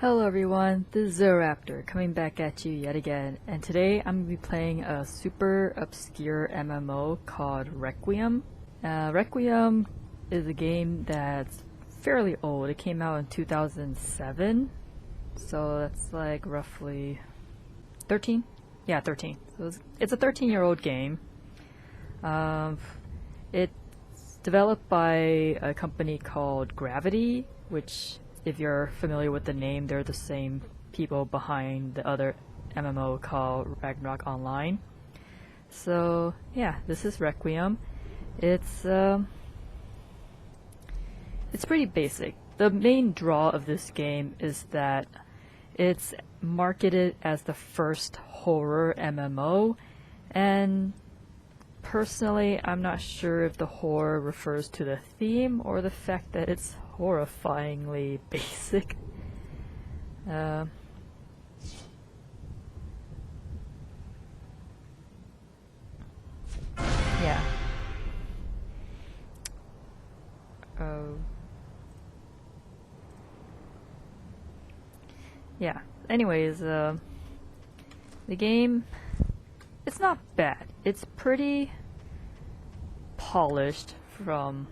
Hello everyone, this is Zeraptor coming back at you yet again, and today I'm going to be playing a super obscure MMO called Requiem. Requiem is a game that's fairly old. It came out in 2007, so that's like roughly 13? Yeah, 13. So it's a 13-year-old game. It's developed by a company called Gravity, which, if you're familiar with the name, they're the same people behind the other MMO called Ragnarok Online. So yeah, this is Requiem. It's pretty basic. The main draw of this game is that it's marketed as the first horror MMO, and personally, I'm not sure if the horror refers to the theme or the fact that it's horrifyingly basic. Yeah. Yeah. Anyways, the game, it's not bad. It's pretty polished from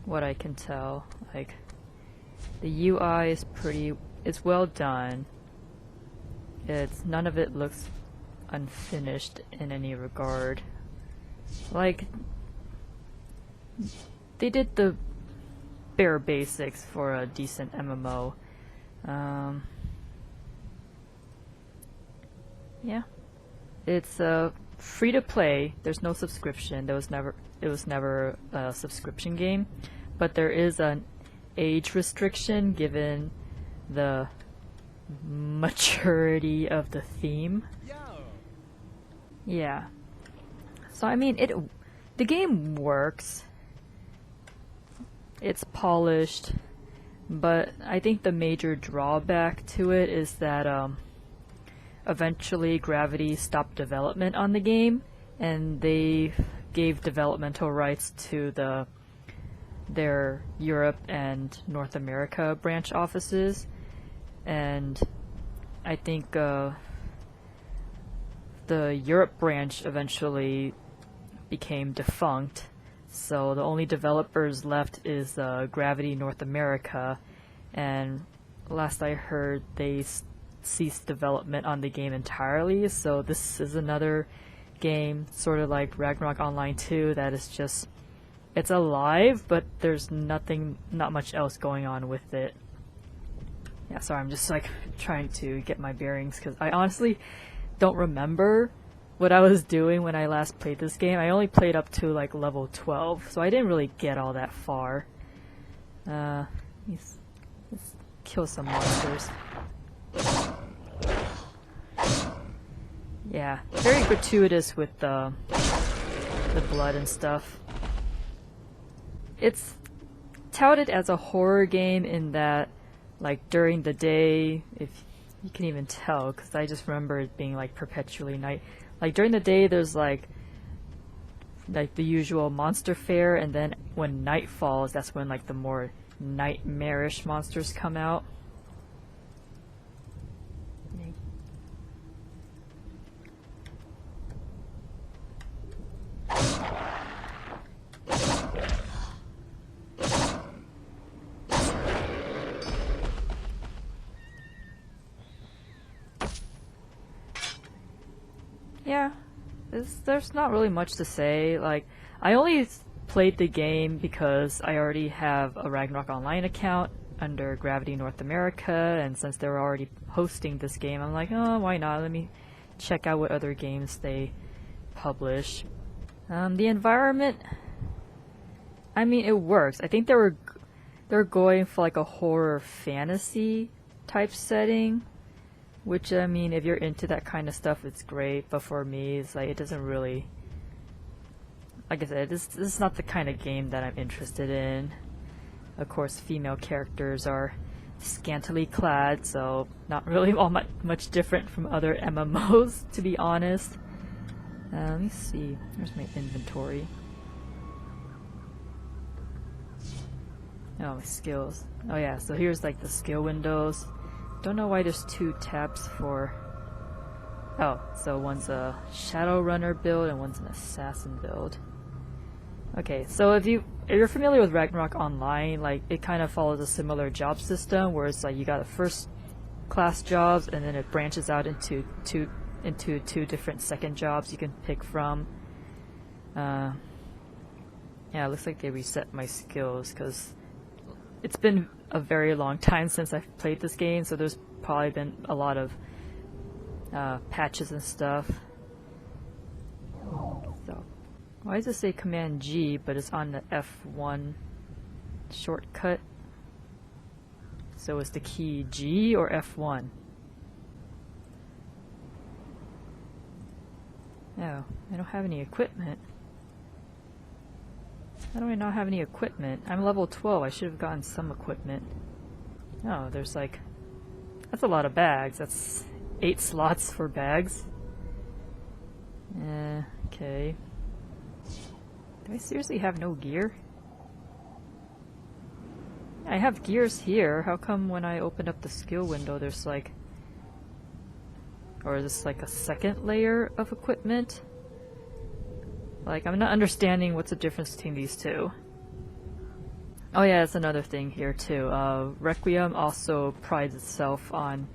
what I can tell. Like, the UI is it's well done. None of it looks unfinished in any regard. Like, they did the bare basics for a decent MMO. Yeah. It's free to play. There's no subscription. It was never a subscription game, but there is an age restriction given the maturity of the theme. Yeah. So I mean, the game works. It's polished, but I think the major drawback to it is that eventually Gravity stopped development on the game, and they gave developmental rights to their Europe and North America branch offices, and I think the Europe branch eventually became defunct, so the only developers left is Gravity North America, and last I heard they ceased development on the game entirely, so this is another game, sort of like Ragnarok Online 2, that is just, it's alive, but there's not much else going on with it. Yeah, sorry, I'm just like trying to get my bearings, because I honestly don't remember what I was doing when I last played this game. I only played up to like level 12, so I didn't really get all that far. Let's kill some monsters. Yeah, very gratuitous with the blood and stuff. It's touted as a horror game in that, like, during the day, if you can even tell, because I just remember it being like perpetually night. Like, during the day there's like the usual monster fare, and then when night falls, that's when like the more nightmarish monsters come out. Yeah, there's not really much to say. Like, I only played the game because I already have a Ragnarok Online account under Gravity North America, and since they were already hosting this game, I'm like, oh, why not? Let me check out what other games they publish. The environment, I mean, it works. I think they're going for like a horror fantasy type setting, which, I mean, if you're into that kind of stuff, it's great, but for me, it's like, it doesn't really, like I said, this is not the kind of game that I'm interested in. Of course, female characters are scantily clad, so not really all much different from other MMOs, to be honest. Let me see, there's my inventory. Oh, my skills. Oh yeah, so here's like the skill windows. Don't know why there's 2 tabs for... Oh, so one's a Shadowrunner build and one's an Assassin build. Okay, so if you're familiar with Ragnarok Online, like it kind of follows a similar job system where it's like you got the first class jobs and then it branches out into two different second jobs you can pick from. Yeah, it looks like they reset my skills because it's been a very long time since I've played this game, so there's probably been a lot of patches and stuff. So, why does it say Command G, but it's on the F1 shortcut? So is the key G or F1? No, I don't have any equipment. How do I not have any equipment? I'm level 12, I should have gotten some equipment. Oh, there's like... That's a lot of bags. That's 8 slots for bags. Okay. Do I seriously have no gear? I have gears here. How come when I open up the skill window there's like... Or is this like a second layer of equipment? Like, I'm not understanding what's the difference between these two. Oh yeah, that's another thing here too. Requiem also prides itself on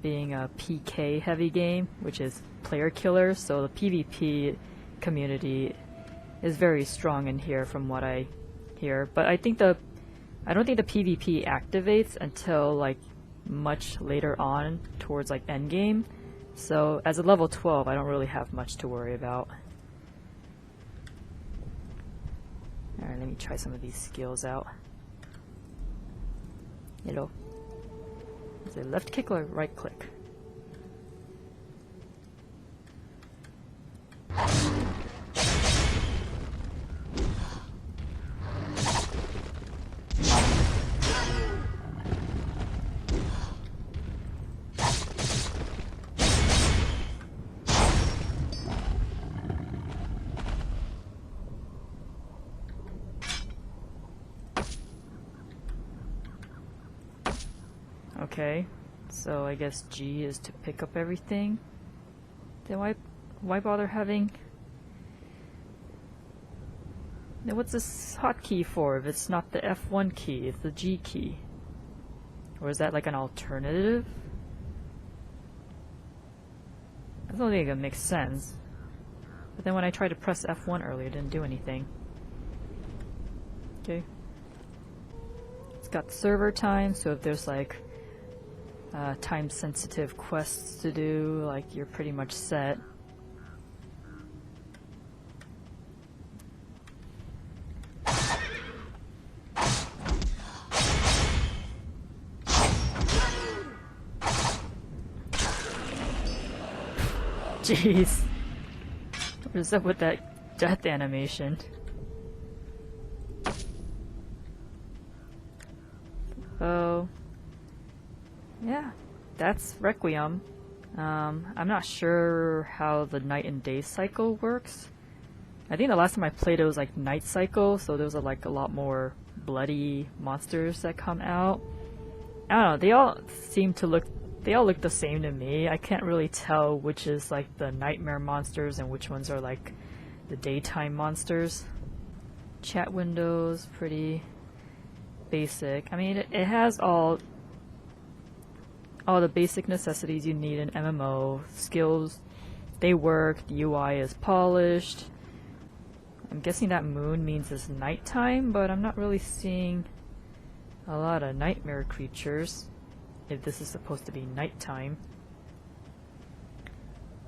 being a PK heavy game, which is player killer, so the PvP community is very strong in here from what I hear. But I don't think the PvP activates until like much later on towards like endgame. So as a level 12, I don't really have much to worry about. Alright, let me try some of these skills out. Hello. Is it left click or right click? Okay, so I guess G is to pick up everything. Then why bother having... Then what's this hotkey for if it's not the F1 key, it's the G key? Or is that like an alternative? I don't think it makes sense. But then when I tried to press F1 earlier, it didn't do anything. Okay. It's got server time, so if there's like time-sensitive quests to do, like you're pretty much set. Jeez. What is up with that death animation? Oh. Yeah, that's Requiem. I'm not sure how the night and day cycle works. I think the last time I played it was like night cycle, so there was like a lot more bloody monsters that come out. I don't know, they all look the same to me. I can't really tell which is like the nightmare monsters and which ones are like the daytime monsters. Chat windows, pretty basic. I mean, it has all the basic necessities you need in MMO. Skills, they work, the UI is polished. I'm guessing that moon means it's nighttime, but I'm not really seeing a lot of nightmare creatures if this is supposed to be nighttime.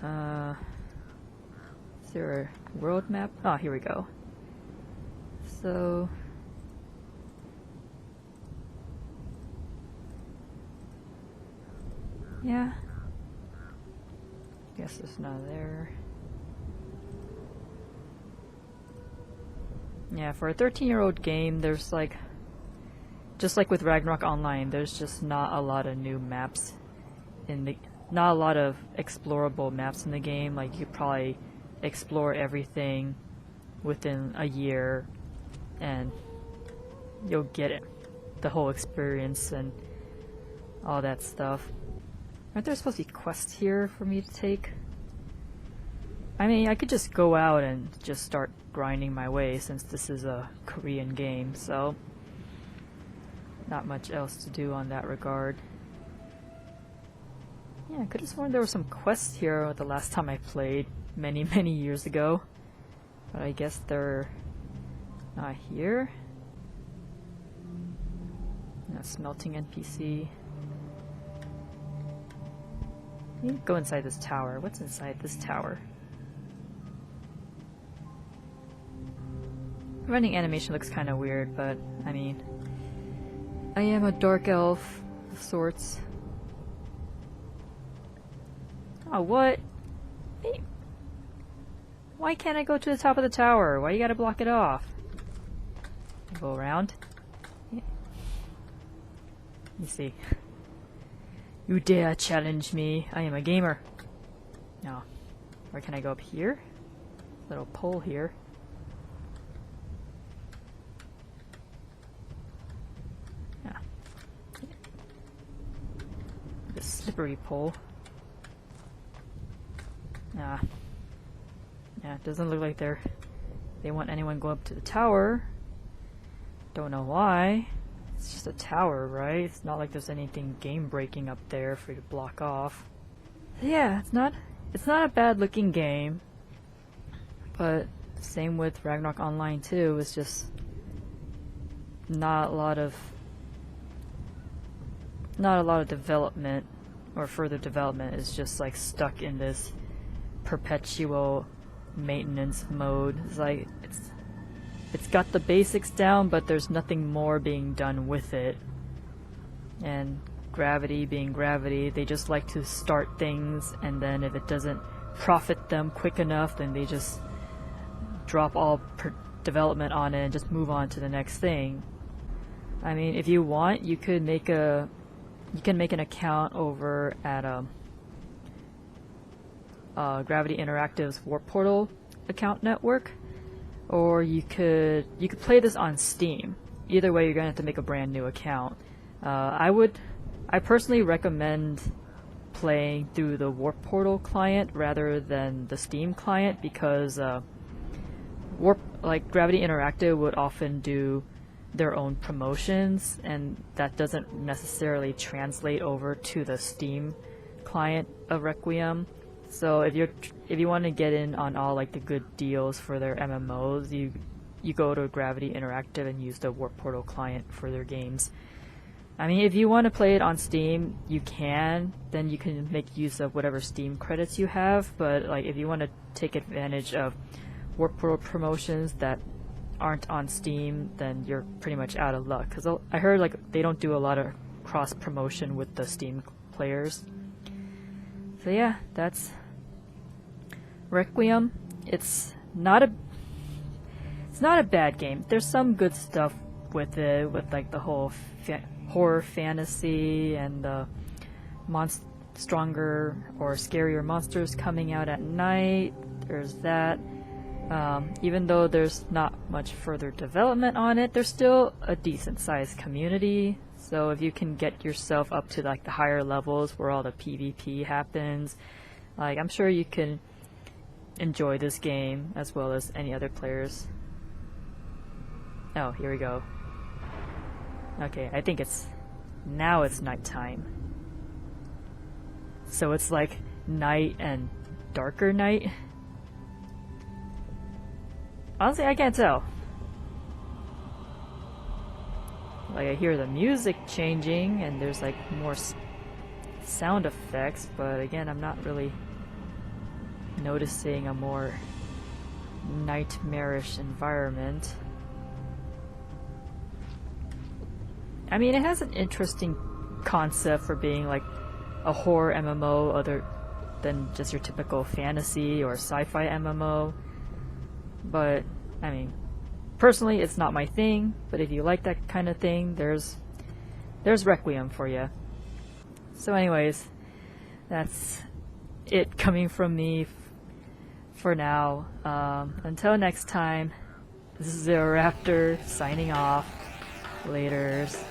Is there a world map? Oh, here we go. So... yeah. Guess it's not there. Yeah, for a 13-year-old game, there's like... just like with Ragnarok Online, there's just not a lot of new maps in the... not a lot of explorable maps in the game. Like, you could probably explore everything within a year, and you'll get it. the whole experience and all that stuff. Aren't there supposed to be quests here for me to take? I mean, I could just go out and just start grinding my way since this is a Korean game, so not much else to do on that regard. Yeah, I could have sworn there were some quests here the last time I played many, many years ago. But I guess they're not here. No smelting NPC. You can go inside this tower. What's inside this tower? Running animation looks kind of weird, but I mean, I am a dark elf of sorts. Oh, what? Hey. Why can't I go to the top of the tower? Why you gotta block it off? Go around. Yeah. Let me see. You dare challenge me? I am a gamer. No. Where can I go up here? Little pole here. Yeah. The slippery pole. Nah. Yeah, it doesn't look like they want anyone go up to the tower. Don't know why. It's just a tower, right? It's not like there's anything game breaking up there for you to block off. Yeah, it's not a bad looking game. But same with Ragnarok Online too, it's just not a lot of development or further development. Is just like stuck in this perpetual maintenance mode. It's like it's got the basics down, but there's nothing more being done with it. And Gravity being Gravity, they just like to start things, and then if it doesn't profit them quick enough, then they just drop all development on it and just move on to the next thing. I mean, if you want, you can make an account over at Gravity Interactive's Warp Portal account network, or you could play this on Steam. Either way, you're gonna have to make a brand new account. I personally recommend playing through the Warp Portal client rather than the Steam client, because Gravity Interactive would often do their own promotions, and that doesn't necessarily translate over to the Steam client of Requiem. So if you want to get in on all like the good deals for their MMOs, you go to Gravity Interactive and use the Warp Portal client for their games. I mean, if you want to play it on Steam, you can. Then you can make use of whatever Steam credits you have. But like, if you want to take advantage of Warp Portal promotions that aren't on Steam, then you're pretty much out of luck. Because I heard like they don't do a lot of cross promotion with the Steam players. So yeah, that's Requiem. It's not a bad game. There's some good stuff with it, with like the whole horror fantasy and the stronger or scarier monsters coming out at night. There's that. Even though there's not much further development on it, there's still a decent sized community. So if you can get yourself up to like the higher levels where all the PvP happens, like I'm sure you can enjoy this game as well as any other players. Oh, here we go. Okay, I think now it's nighttime. So it's like night and darker night. Honestly, I can't tell. Like, I hear the music changing and there's like more sound effects, but again, I'm not really noticing a more nightmarish environment. I mean, it has an interesting concept for being like a horror MMO other than just your typical fantasy or sci-fi MMO. But, I mean, personally, it's not my thing, but if you like that kind of thing, there's Requiem for you. So anyways, that's it coming from me for now. Until next time, this is Zero Raptor signing off. Laters.